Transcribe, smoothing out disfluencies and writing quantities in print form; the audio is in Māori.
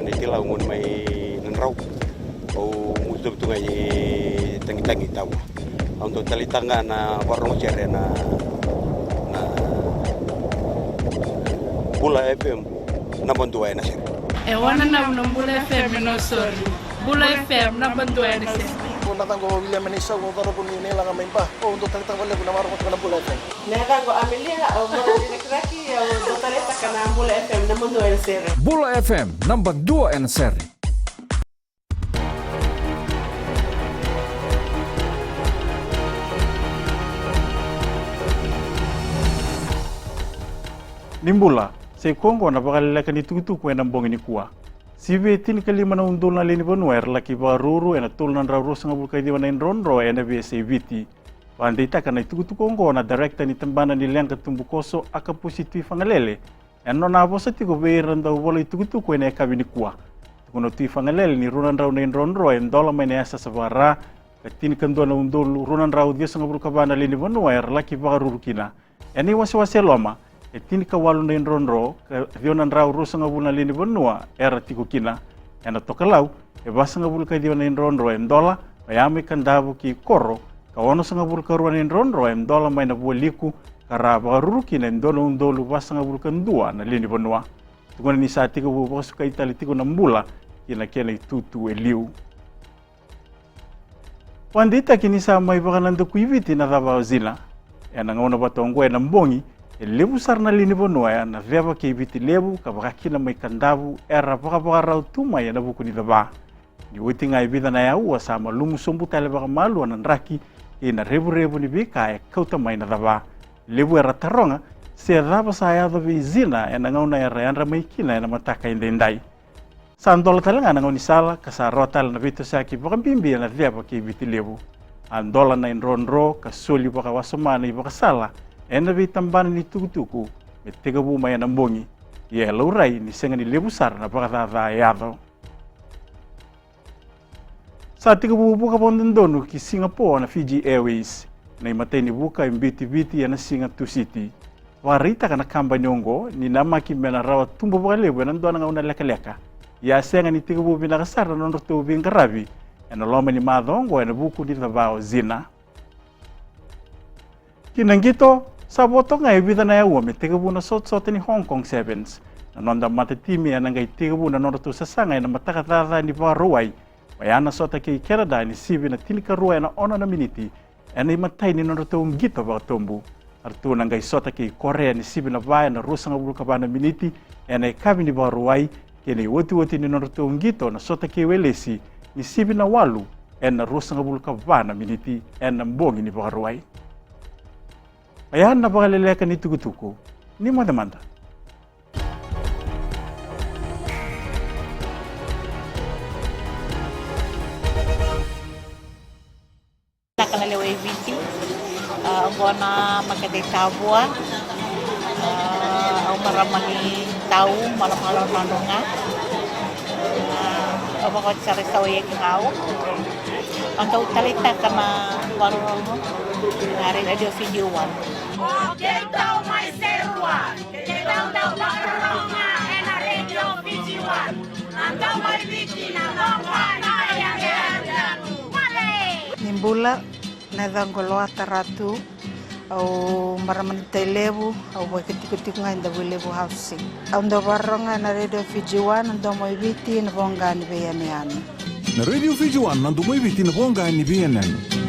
ni tila ngon mai nanrau o mutu tu ngai tangi tahu untuk talitanga na warung cere na Bula FM na bantuan na sir wana na Bula FM no sorry Bula FM na bantuan na sir natang ko William Manisa ko taro ko ni lang main pa o untuk talitang wala ko na maro ko na Bula FM nega ko amelia o mara dinekraki o dotaleta kana Bula FM na bantuan na sir Bula FM na bantuan na sir Nimbula, se Kongo na bakalala ka ni tukutuku na mbongi ni kuwa. Sibe tin kalima na undol na lini banuer laki baruru na tul na rauro sa ngabul kay diwa na inronro na BSAVT. Pandita ka na tukutuku Kongo na direkta ni tambana ni Liang Katumbukoso aka positifi fangalele. Ano na po sa tigo beiran daw wala tukutuku na ekabi ni kuwa. Tukuno ti fangalele ni runan raw na inronro dola may nayasa sa bara. Katin kando na undol runan raw diya sa ngabul kabana lini banuer laki baruru kina. Ani wasi-wasi loma. Etini kawalu na inronro, dionan rau rusa ngabul na lini banua, era tiku kina. Ena tokalau, basa ngabul ka diona inronro dola, mayami kandabu ki koro, kawono sa ngabul ka ruan inronro dola may nabuwa liku, karaba ruruki na dola undolu basa ngabul ka ndua na lini banua. Tukuna ni sa tiku bubasu ka itali tiku na mbula, kina itutu eliu. Pandita kini sa may baka nandakuiviti na rabao zila. Ena ngona batongwe na mbongi, lebu sarna lini bonua na veva ke biti lebu ka bakina mai kandavu era baka rau tuma ya na buku ni daba ni witi ngai bida na ya ua sama lumu sombu tale baka malu anan raki ina rebu ni bika ya kauta mai na daba lebu era taronga se daba sa ya dabi zina ena ngauna era yanra mai kina ena mataka indendai sandola talanga na ngoni sala kasa rotal na bito saki baka bimbi na veva ke biti lebu andola na inronro kasuli baka wasomana baka sala ena vi tambana ni tukutuku me tegabu mai na mbongi ye laurai ni senga ni lebusar na bakata yado sa tegabu buka pondondonu ki Singapore na Fiji Airways na imatay ni buka imbiti na singa tu city warita kana kamba nyongo ni namaki mena rawa tumbo bakalebu na ndona ngauna leka ya senga ni tegabu binakasar na nonroto bingarabi ena loma ni madongo ena buku ni tabao zina kinangito saboto ngai bida na yawa me tegabu na sot ni Hong Kong Sevens na nonda matatimi na ngai tegabu na nonda sasanga na matakatata ni Baruai bayana sota ke Canada ni sibi na tilika ruai na ona na miniti ena imatay ni nonda ngito ba tombu artu na ngai sota ke Korea ni sibi na baya na rusa ngabul ka na miniti ena ikabi ni Baruai kene woti ni nonda ngito na sota ke welesi ni sibi na walu ena rusa ngabul ka na miniti ena mbongi ni Baruai. Ayan na bakalileka ni tukutuku, ni manda-manda. Nakalalaw ay biti, buwana magkadikabwa, ang maramani tao, malam-malam nga, ang mga sarisaw yung hao, ang talita ka na warong hari radio video one. Kita mai serua, kita udah baronga ena radio video one. Anda mai bikin na yang ada. Nimbula na dangolo ataratu au maramanita lebu au wakitikutik ngainda lebu housing. Anda baronga na radio video one anda mai bikin na bonga ni BNN. Na radio video one anda mai bikin na bonga ni BNN.